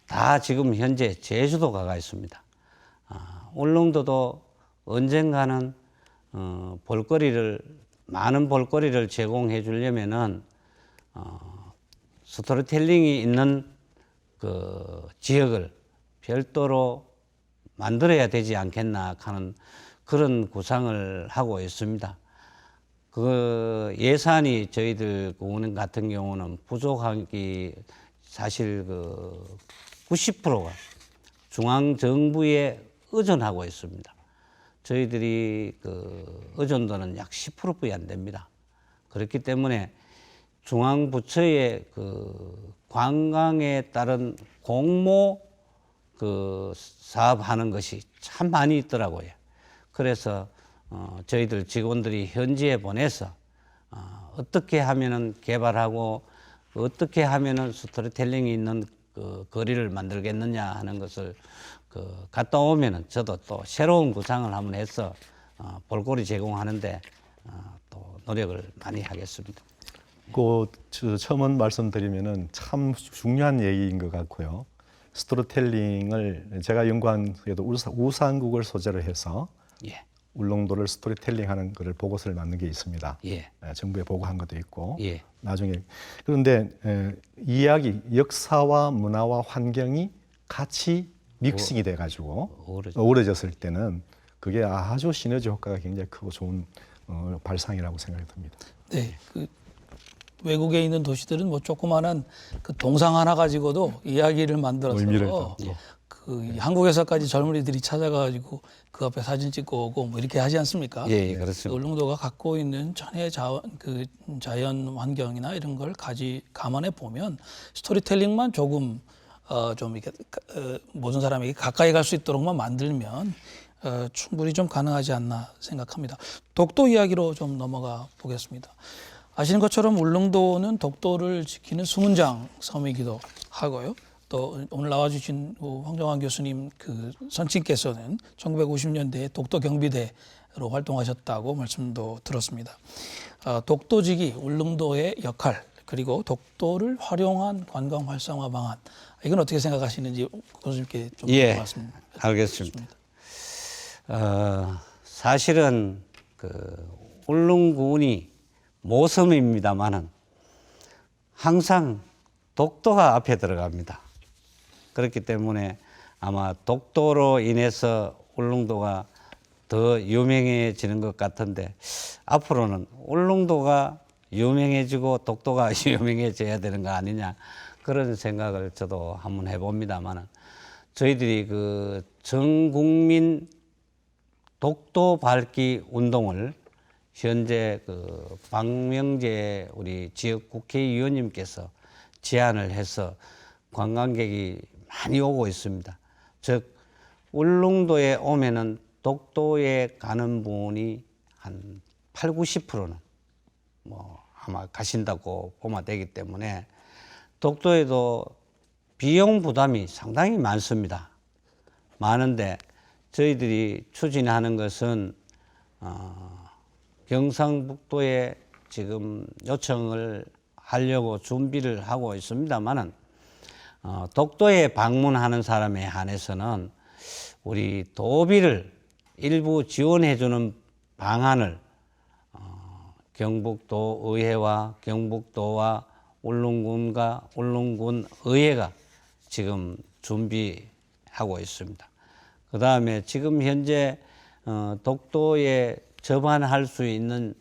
다 지금 현재 제주도 가 있습니다. 울릉도도 언젠가는 많은 볼거리를 제공해 주려면은 스토리텔링이 있는 그 지역을 별도로 만들어야 되지 않겠나 하는 그런 구상을 하고 있습니다. 그 예산이 저희들 공원 같은 경우는 부족하기 사실 그 90%가 중앙 정부에 의존하고 있습니다. 저희들이 그 의존도는 약 10%뿐이 안 됩니다. 그렇기 때문에 중앙 부처의 그 관광에 따른 공모 그 사업하는 것이 참 많이 있더라고요. 그래서 저희들 직원들이 현지에 보내서 어떻게 하면은 개발하고 어떻게 하면은 스토리텔링이 있는 그 거리를 만들겠느냐 하는 것을 그 갔다 오면은 저도 또 새로운 구상을 한번 해서 볼거리 제공하는데 또 노력을 많이 하겠습니다. 처음 말씀드리면은 참 중요한 얘기인 것 같고요. 스토리텔링을 제가 연구한 게도 우산국을 소재로 해서 예, 울릉도를 스토리텔링하는 거를 보고서를 만든 게 있습니다. 예, 정부에 보고한 것도 있고 예, 나중에 그런데 이야기 역사와 문화와 환경이 같이 믹싱이 돼가지고 어우러졌을 때는 그게 아주 시너지 효과가 굉장히 크고 좋은 발상이라고 생각이 듭니다. 네, 그 외국에 있는 도시들은 뭐 조그마한 그 동상 하나 가지고도 이야기를 의미를 만들어서 또. 그 한국에서까지 젊은이들이 찾아가지고 그 앞에 사진 찍고 오고 뭐 이렇게 하지 않습니까? 예, 그렇습니다. 울릉도가 갖고 있는 천혜 자연 환경이나 이런 걸 감안해 보면 스토리텔링만 조금 좀 이렇게 모든 사람에게 가까이 갈 수 있도록만 만들면 충분히 좀 가능하지 않나 생각합니다. 독도 이야기로 좀 넘어가 보겠습니다. 아시는 것처럼 울릉도는 독도를 지키는 수문장 섬이기도 하고요. 또 오늘 나와주신 황정환 교수님 그 선친께서는 1950년대에 독도 경비대로 활동하셨다고 말씀도 들었습니다. 독도지기 울릉도의 역할 그리고 독도를 활용한 관광 활성화 방안 이건 어떻게 생각하시는지 교수님께 좀 말씀. 알겠습니다. 사실은 그 울릉군이 모섬입니다만은 항상 독도가 앞에 들어갑니다. 그렇기 때문에 아마 독도로 인해서 울릉도가 더 유명해지는 것 같은데 앞으로는 울릉도가 유명해지고 독도가 유명해져야 되는 거 아니냐 그런 생각을 저도 한번 해봅니다만은 저희들이 그 전국민 독도 밝기 운동을 현재 그 박명재 우리 지역 국회의원님께서 제안을 해서 관광객이 많이 오고 있습니다. 즉 울릉도에 오면은 독도에 가는 분이 한 8, 90%는 뭐 아마 가신다고 보면 되기 때문에 독도에도 비용 부담이 상당히 많습니다. 많은데 저희들이 추진하는 것은 경상북도에 지금 요청을 하려고 준비를 하고 있습니다만은 독도에 방문하는 사람에 한해서는 우리 도비를 일부 지원해주는 방안을 경북도 의회와 경북도와 울릉군과 울릉군 의회가 지금 준비하고 있습니다. 그 다음에 지금 현재 독도에 접안할 수 있는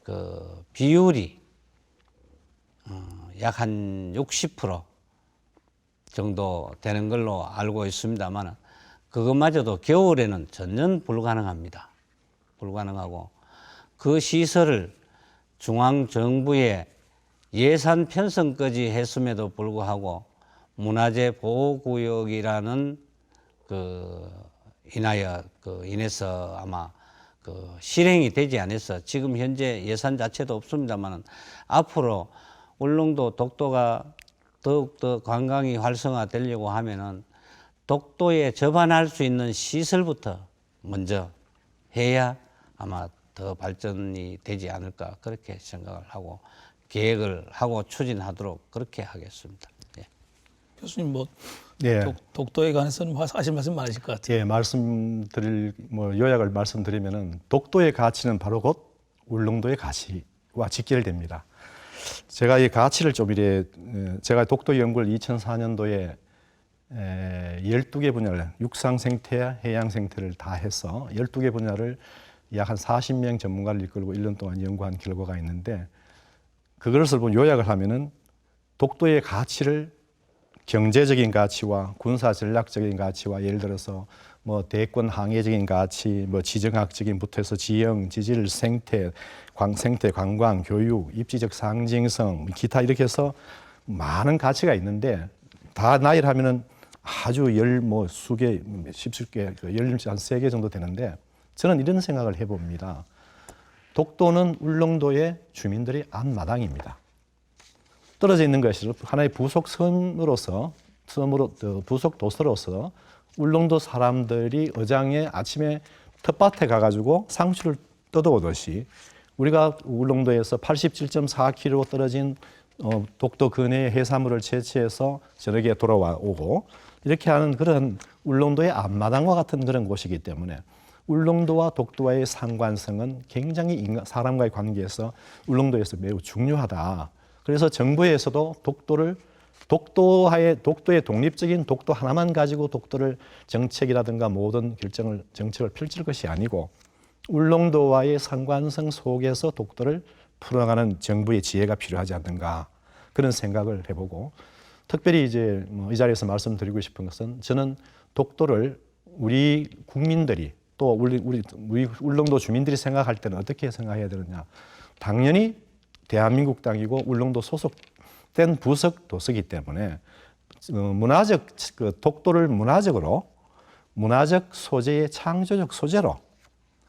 그 비율이 약 한 60% 정도 되는 걸로 알고 있습니다만 그것마저도 겨울에는 전혀 불가능합니다. 불가능하고 그 시설을 중앙정부에 예산 편성까지 했음에도 불구하고 문화재 보호구역이라는 인해서 아마 실행이 되지 않아서 지금 현재 예산 자체도 없습니다만 앞으로 울릉도 독도가 더욱더 관광이 활성화되려고 하면은 독도에 접안할 수 있는 시설부터 먼저 해야 아마 더 발전이 되지 않을까 그렇게 생각을 하고 계획을 하고 추진하도록 그렇게 하겠습니다. 예. 교수님 뭐 예. 독도에 관해서는 하실 말씀 많으실 것 같아요. 예, 요약을 말씀드리면은 독도의 가치는 바로 곧 울릉도의 가치와 직결됩니다. 제가 이 가치를 제가 독도 연구를 2004년도에 12개 분야를 육상 생태, 해양 생태를 다 해서 12개 분야를 약 한 40명 전문가를 이끌고 1년 동안 연구한 결과가 있는데 그것을 요약을 하면은 독도의 가치를 경제적인 가치와 군사 전략적인 가치와 예를 들어서 뭐 대권 항해적인 가치, 뭐 지정학적인부터 해서 지형, 지질, 생태, 관광, 교육, 입지적 상징성, 기타 이렇게 해서 많은 가치가 있는데 다 나열하면은 아주 뭐 수개, 십수개, 한 3개 정도 되는데 저는 이런 생각을 해봅니다. 독도는 울릉도의 주민들의 앞마당입니다. 떨어져 있는 것이 하나의 부속 섬으로서 부속 도서로서 울릉도 사람들이 어장에 아침에 텃밭에 가가지고 상추를 뜯어오듯이 우리가 울릉도에서 87.4km 떨어진 독도 근해의 해산물을 채취해서 저녁에 돌아오고 이렇게 하는 그런 울릉도의 앞마당과 같은 그런 곳이기 때문에 울릉도와 독도와의 상관성은 굉장히 사람과의 관계에서 울릉도에서 매우 중요하다. 그래서 정부에서도 독도의 독립적인 독도 하나만 가지고 독도를 정책이라든가 모든 정책을 펼칠 것이 아니고 울릉도와의 상관성 속에서 독도를 풀어가는 정부의 지혜가 필요하지 않는가 그런 생각을 해보고 특별히 이제 이 자리에서 말씀드리고 싶은 것은 저는 독도를 우리 국민들이 또 우리 울릉도 주민들이 생각할 때는 어떻게 생각해야 되느냐. 당연히 대한민국 땅이고 울릉도 소속된 부속 도서이기 때문에 독도를 문화적 소재의 창조적 소재로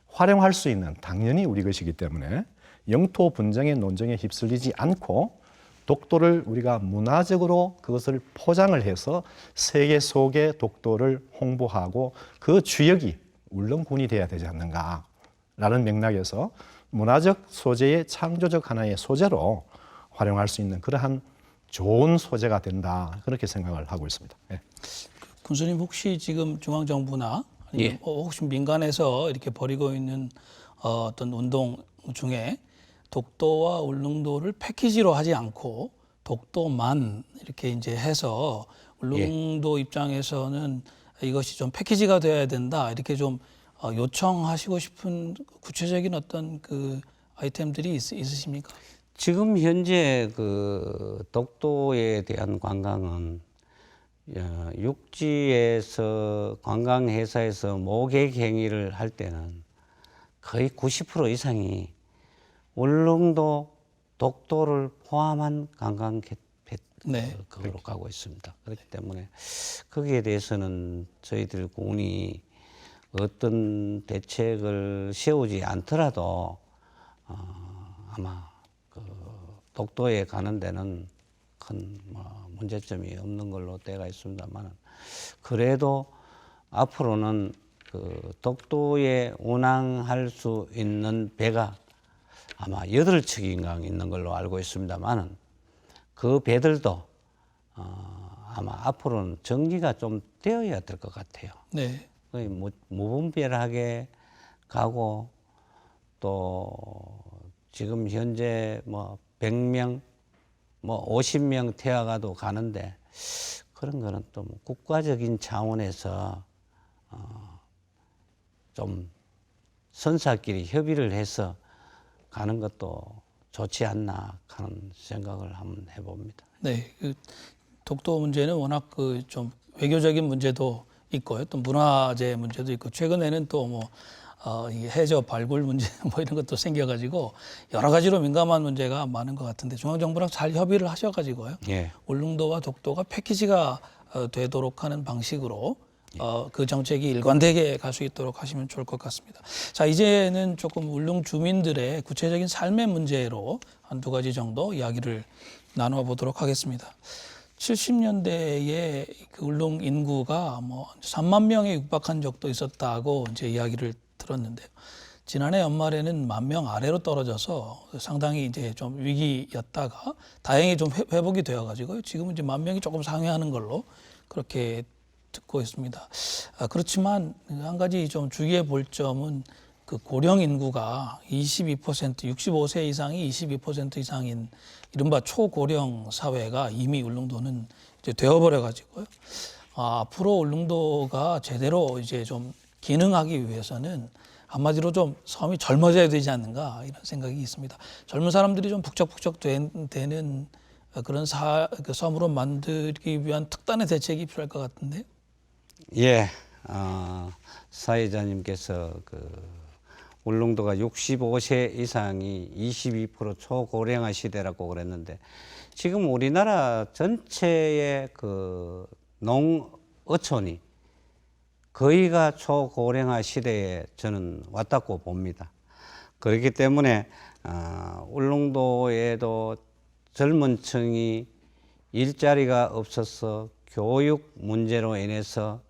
활용할 수 있는 당연히 우리 것이기 때문에 영토 분쟁의 논쟁에 휩쓸리지 않고 독도를 우리가 문화적으로 그것을 포장을 해서 세계 속에 독도를 홍보하고 그 주역이 울릉군이 돼야 되지 않는가라는 맥락에서 문화적 소재의 창조적 하나의 소재로 활용할 수 있는 그러한 좋은 소재가 된다 그렇게 생각을 하고 있습니다. 네. 군수님 혹시 지금 중앙정부나 아니면 예. 혹시 민간에서 이렇게 벌이고 있는 어떤 운동 중에 독도와 울릉도를 패키지로 하지 않고 독도만 이렇게 이제 해서 울릉도 입장에서는 이것이 좀 패키지가 되어야 된다 이렇게 좀 요청하시고 싶은 구체적인 어떤 그 아이템들이 있으십니까? 지금 현재 그 독도에 대한 관광은 육지에서 관광회사에서 모객 행위를 할 때는 거의 90% 이상이 울릉도, 독도를 포함한 관광 그걸로 가고 있습니다. 그렇기 때문에 거기에 대해서는 저희들 군이 어떤 대책을 세우지 않더라도 아마 그 독도에 가는 데는 큰 문제점이 없는 걸로 되어 있습니다만 그래도 앞으로는 그 독도에 운항할 수 있는 배가 아마 8척인가 있는 걸로 알고 있습니다만은 그 배들도 아마 앞으로는 정리가 좀 되어야 될 것 같아요. 네. 거의 무분별하게 가고 또 지금 현재 100명, 50명 태워가도 가는데 그런 거는 또 국가적인 차원에서 좀 선사끼리 협의를 해서 가는 것도 좋지 않나 하는 생각을 한번 해봅니다. 네, 그 독도 문제는 워낙 그 좀 외교적인 문제도 있고요, 또 문화재 문제도 있고 최근에는 또 이 해저 발굴 문제 이런 것도 생겨가지고 여러 가지로 민감한 문제가 많은 것 같은데 중앙정부랑 잘 협의를 하셔가지고요. 예. 울릉도와 독도가 패키지가 되도록 하는 방식으로 그 정책이 일관되게 갈 수 있도록 하시면 좋을 것 같습니다. 자, 이제는 조금 울릉 주민들의 구체적인 삶의 문제로 한두 가지 정도 이야기를 나누어 보도록 하겠습니다. 70년대에 그 울릉 인구가 3만 명에 육박한 적도 있었다고 이제 이야기를 들었는데요. 지난해 연말에는 1만 명 아래로 떨어져서 상당히 이제 좀 위기였다가 다행히 좀 회복이 되어가지고요. 지금은 이제 1만 명이 조금 상회하는 걸로 그렇게 듣고 있습니다. 그렇지만 한 가지 좀 주의해 볼 점은 그 고령 인구가 22%, 65세 이상이 22% 이상인 이른바 초고령 사회가 이미 울릉도는 이제 되어버려 가지고요. 앞으로 울릉도가 제대로 이제 좀 기능하기 위해서는 한마디로 좀 섬이 젊어져야 되지 않는가 이런 생각이 있습니다. 젊은 사람들이 좀 북적북적 되는 그런 그 섬으로 만들기 위한 특단의 대책이 필요할 것 같은데요. 예, 사회자님께서 울릉도가 65세 이상이 22% 초고령화 시대라고 그랬는데 지금 우리나라 전체의 농어촌이 거의가 초고령화 시대에 저는 왔다고 봅니다. 그렇기 때문에 울릉도에도 젊은 층이 일자리가 없어서 교육 문제로 인해서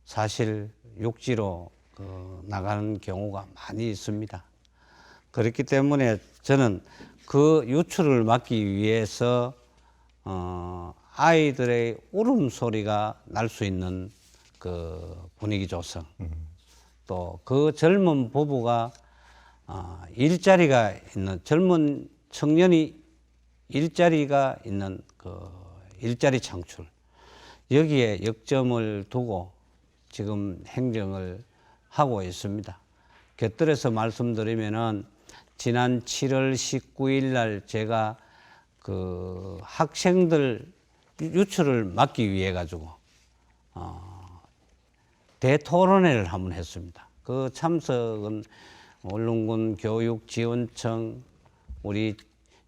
사실 육지로 나가는 경우가 많이 있습니다. 그렇기 때문에 저는 그 유출을 막기 위해서 아이들의 울음소리가 날 수 있는 분위기 조성, 또 그 젊은 부부가 일자리가 있는 젊은 청년이 일자리가 있는 일자리 창출, 여기에 역점을 두고 지금 행정을 하고 있습니다. 곁들여서 말씀드리면은 지난 7월 19일 날 제가 학생들 유출을 막기 위해 가지고 대토론회를 한번 했습니다. 그 참석은 울릉군 교육지원청, 우리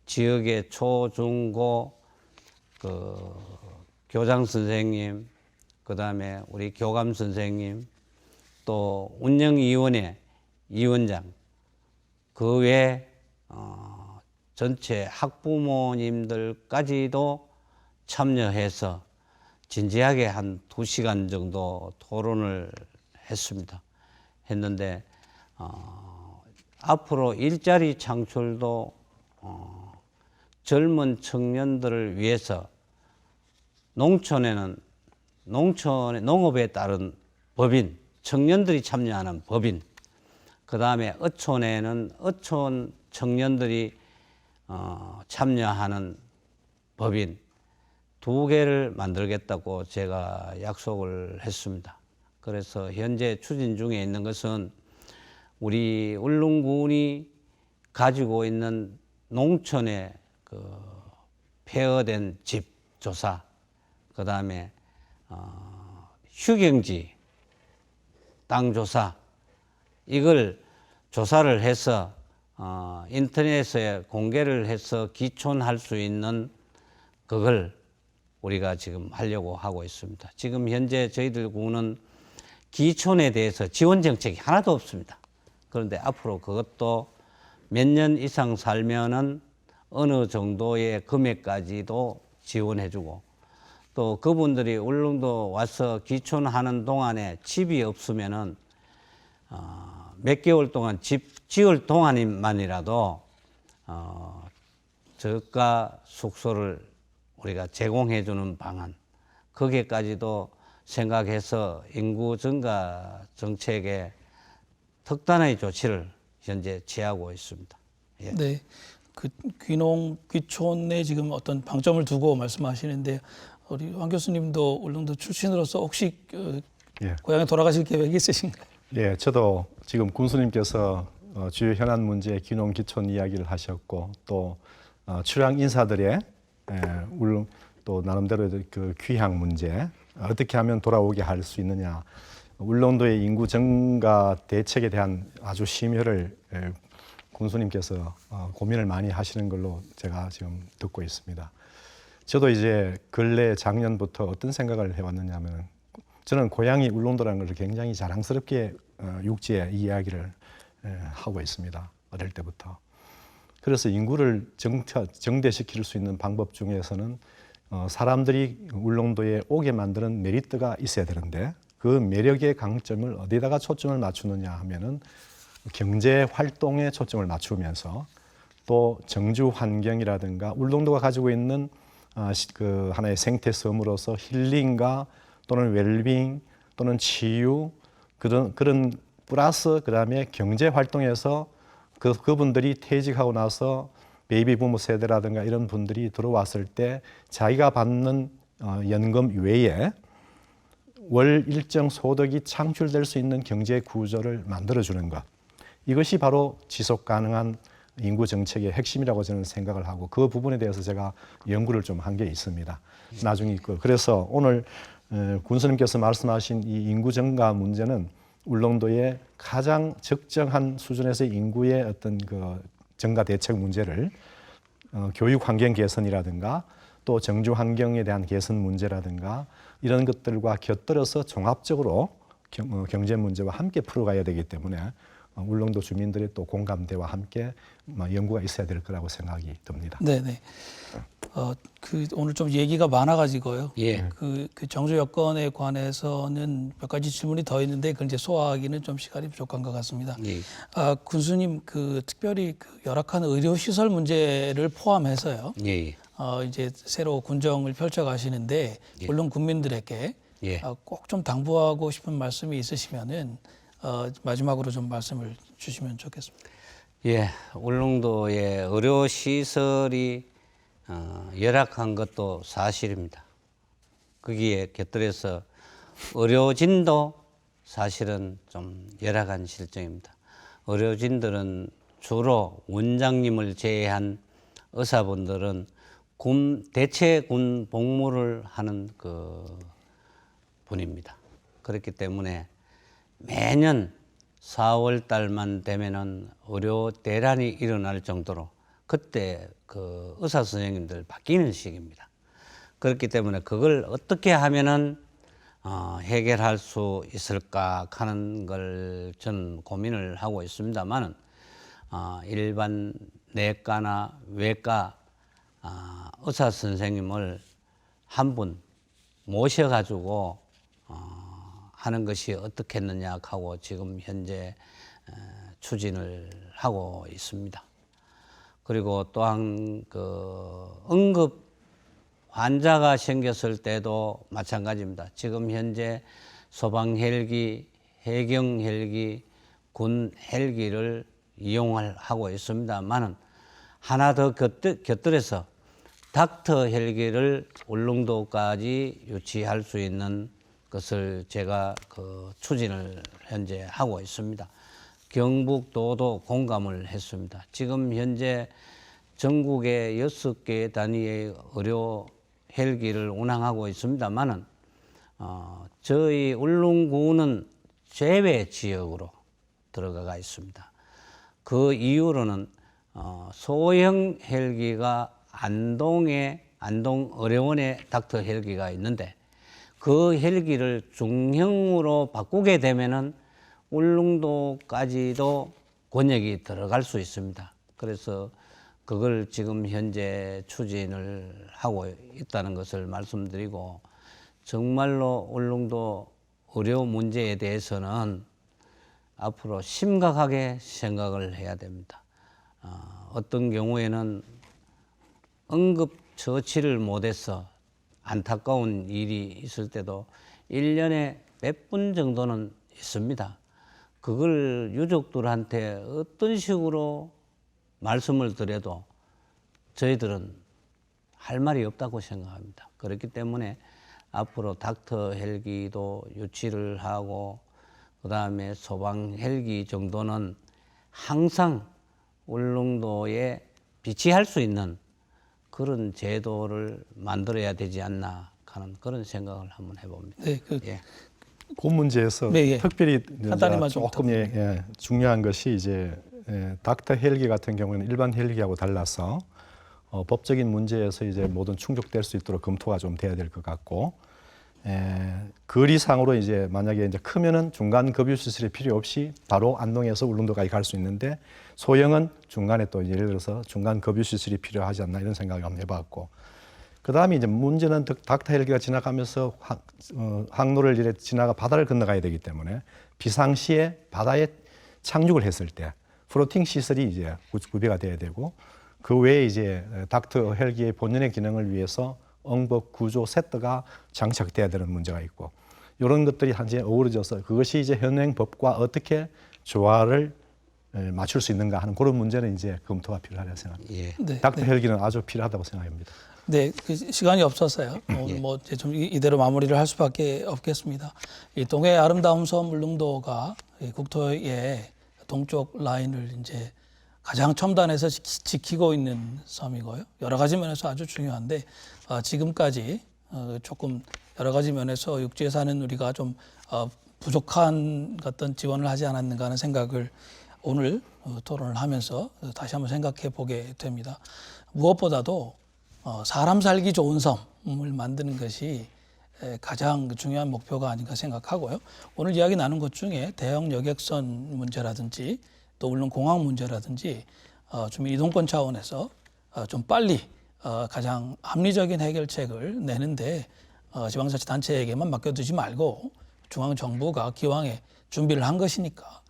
지역의 초, 중, 고 교장 선생님, 그다음에 우리 교감 선생님, 또 운영위원회 위원장, 그 외 전체 학부모님들까지도 참여해서 진지하게 한 2시간 정도 토론을 했는데 앞으로 일자리 창출도 젊은 청년들을 위해서 농촌의 농업에 따른 법인, 청년들이 참여하는 법인, 그 다음에 어촌에는 어촌 청년들이 참여하는 법인 2개를 만들겠다고 제가 약속을 했습니다. 그래서 현재 추진 중에 있는 것은 우리 울릉군이 가지고 있는 농촌의 폐허된 집 조사, 그 다음에 휴경지 땅 조사, 이걸 조사를 해서 인터넷에 공개를 해서 기촌할 수 있는 그걸 우리가 지금 하려고 하고 있습니다. 지금 현재 저희들 군은 기촌에 대해서 지원 정책이 하나도 없습니다. 그런데 앞으로 그것도 몇 년 이상 살면은 어느 정도의 금액까지도 지원해주고, 또 그분들이 울릉도 와서 기촌하는 동안에 집이 없으면은 몇 개월 동안 집 지을 동안만이라도 저가 숙소를 우리가 제공해주는 방안, 거기에까지도 생각해서 인구 증가 정책에 특단의 조치를 현재 취하고 있습니다. 예. 네, 귀촌에 지금 어떤 방점을 두고 말씀하시는데 우리 황 교수님도 울릉도 출신으로서 혹시 예. 고향에 돌아가실 계획이 있으신가요? 예, 저도 지금 군수님께서 주요 현안 문제, 귀농 귀촌 이야기를 하셨고, 또 출향 인사들의 또 나름대로 귀향 문제, 어떻게 하면 돌아오게 할 수 있느냐, 울릉도의 인구 증가 대책에 대한 아주 심혈을 군수님께서 고민을 많이 하시는 걸로 제가 지금 듣고 있습니다. 저도 이제 근래 작년부터 어떤 생각을 해왔느냐 하면, 저는 고향이 울릉도라는 것을 굉장히 자랑스럽게 육지에 이야기를 하고 있습니다. 어릴 때부터. 그래서 인구를 정대시킬 수 있는 방법 중에서는 사람들이 울릉도에 오게 만드는 메리트가 있어야 되는데, 그 매력의 강점을 어디다가 초점을 맞추느냐 하면은 경제 활동에 초점을 맞추면서, 또 정주 환경이라든가 울릉도가 가지고 있는 하나의 생태 섬으로서 힐링과 또는 웰빙 또는 치유, 그런 플러스 그다음에 경제 활동에서 그분들이 퇴직하고 나서 베이비 부모 세대라든가 이런 분들이 들어왔을 때 자기가 받는 연금 외에 월 일정 소득이 창출될 수 있는 경제 구조를 만들어주는 것, 이것이 바로 지속 가능한 인구 정책의 핵심이라고 저는 생각을 하고, 그 부분에 대해서 제가 연구를 좀 한 게 있습니다. 나중에 그래서 오늘 군수님께서 말씀하신 이 인구 증가 문제는 울릉도의 가장 적정한 수준에서의 인구의 어떤 그 증가 대책 문제를 교육 환경 개선이라든가 또 정주 환경에 대한 개선 문제라든가 이런 것들과 곁들여서 종합적으로 경제 문제와 함께 풀어가야 되기 때문에 울릉도 주민들의 또 공감대와 함께 연구가 있어야 될 거라고 생각이 듭니다. 네네. 오늘 좀 얘기가 많아가지고요. 예. 그 정주 여건에 관해서는 몇 가지 질문이 더 있는데 그걸 이제 소화하기는 좀 시간이 부족한 것 같습니다. 예. 군수님 특별히 열악한 의료 시설 문제를 포함해서요. 예. 이제 새로 군정을 펼쳐가시는데 물론 국민들에게 예. 꼭 좀 당부하고 싶은 말씀이 있으시면은 마지막으로 좀 말씀을 주시면 좋겠습니다. 예, 울릉도의 의료 시설이 열악한 것도 사실입니다. 거기에 곁들여서 의료진도 사실은 좀 열악한 실정입니다. 의료진들은 주로 원장님을 제외한 의사분들은 대체 군 복무를 하는 분입니다. 그렇기 때문에 매년 4월 달만 되면은 의료 대란이 일어날 정도로 그때 의사 선생님들 바뀌는 시기입니다. 그렇기 때문에 그걸 어떻게 하면은 해결할 수 있을까 하는 걸 저는 고민을 하고 있습니다만은 일반 내과나 외과 의사 선생님을 한 분 모셔가지고 하는 것이 어떻겠느냐 하고 지금 현재 추진을 하고 있습니다. 그리고 또한 응급 환자가 생겼을 때도 마찬가지입니다. 지금 현재 소방 헬기, 해경 헬기, 군 헬기를 이용하고 있습니다만은 하나 더 곁들여서 닥터 헬기를 울릉도까지 유치할 수 있는 것을 제가 추진을 현재 하고 있습니다. 경북도도 공감을 했습니다. 지금 현재 전국에 6개 단위의 의료 헬기를 운항하고 있습니다만은 저희 울릉군은 제외 지역으로 들어가 있습니다. 그 이유로는 소형 헬기가 안동 의료원에 닥터 헬기가 있는데 그 헬기를 중형으로 바꾸게 되면은 울릉도까지도 권역이 들어갈 수 있습니다. 그래서 그걸 지금 현재 추진을 하고 있다는 것을 말씀드리고 정말로 울릉도 의료 문제에 대해서는 앞으로 심각하게 생각을 해야 됩니다. 어떤 경우에는 응급 처치를 못해서 안타까운 일이 있을 때도 1년에 몇 분 정도는 있습니다. 그걸 유족들한테 어떤 식으로 말씀을 드려도 저희들은 할 말이 없다고 생각합니다. 그렇기 때문에 앞으로 닥터 헬기도 유치를 하고 그다음에 소방 헬기 정도는 항상 울릉도에 비치할 수 있는 그런 제도를 만들어야 되지 않나 하는 그런 생각을 한번 해봅니다. 네, 예. 그 문제에서 네, 예. 특별히 간단히만 좀 조금 중요한 것이 이제 닥터 헬기 같은 경우는 일반 헬기하고 달라서 법적인 문제에서 이제 모든 충족될 수 있도록 검토가 좀 돼야 될 것 같고 거리상으로 이제 만약에 이제 크면은 중간 급유 시설이 필요 없이 바로 안동에서 울릉도까지 갈 수 있는데 소형은 중간에 또 예를 들어서 중간 급유 시설이 필요하지 않나 이런 생각을 한번 해봤고 그 다음에 이제 문제는 닥터 헬기가 지나가면서 항로를 이래 지나가 바다를 건너가야 되기 때문에 비상시에 바다에 착륙을 했을 때 플로팅 시설이 이제 구비가 돼야 되고 그 외에 이제 닥터 헬기의 본연의 기능을 위해서 응급 구조 세트가 장착돼야 되는 문제가 있고 이런 것들이 한제 어우러져서 그것이 이제 현행 법과 어떻게 조화를 맞출 수 있는가 하는 그런 문제는 이제 검토가 필요하다고 생각합니다. 예. 네, 닥터 헬기는 아주 필요하다고 생각합니다. 네, 시간이 없어서요. 오늘 뭐 이제 좀 이대로 마무리를 할 수밖에 없겠습니다. 이 동해 아름다운 섬 울릉도가 국토의 동쪽 라인을 이제 가장 첨단에서 지키고 있는 섬이고요. 여러 가지 면에서 아주 중요한데 지금까지 조금 여러 가지 면에서 육지에 사는 우리가 좀 부족한 어떤 지원을 하지 않았는가 하는 생각을 오늘 토론을 하면서 다시 한번 생각해 보게 됩니다. 무엇보다도 사람 살기 좋은 섬을 만드는 것이 가장 중요한 목표가 아닌가 생각하고요. 오늘 이야기 나눈 것 중에 대형 여객선 문제라든지 또 물론 공항 문제라든지 주민 이동권 차원에서 좀 빨리 가장 합리적인 해결책을 내는데 지방자치단체에게만 맡겨두지 말고 중앙정부가 기왕에 준비를 한 것이니까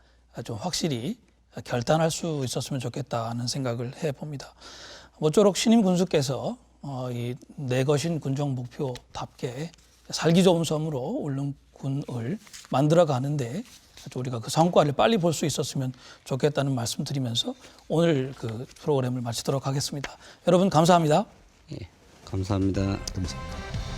좀 확실히 결단할 수 있었으면 좋겠다는 생각을 해봅니다. 모쪼록 신임 군수께서 이 내 것인 군정 목표답게 살기 좋은 섬으로 울릉군을 만들어 가는데 우리가 그 성과를 빨리 볼 수 있었으면 좋겠다는 말씀 드리면서 오늘 그 프로그램을 마치도록 하겠습니다. 여러분 감사합니다. 예, 감사합니다. 감사합니다.